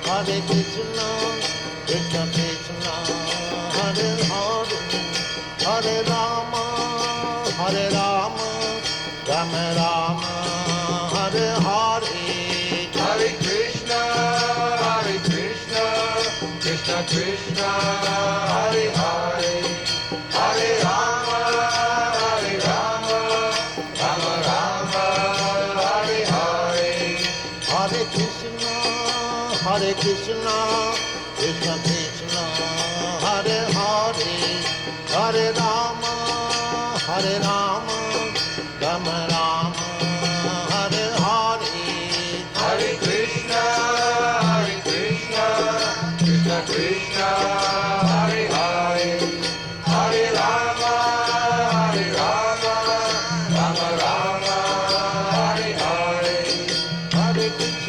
Hare Krishna, Krishna Krishna, Hare Hare, Hare Rama, Rama Rama, Hare Hare. Hare Krishna, Krishna Krishna, Hare Hare, Hare Rama, Rama Rama, Hare Hare. Hare Krishna, Krishna Krishna, Hare Hare, Hare Rama, Rama Rama, Hare Hare. Hare Krishna, Krishna Krishna, Hare Hare, Hare Rama, Rama Rama, Hare Hare. Hare Krishna.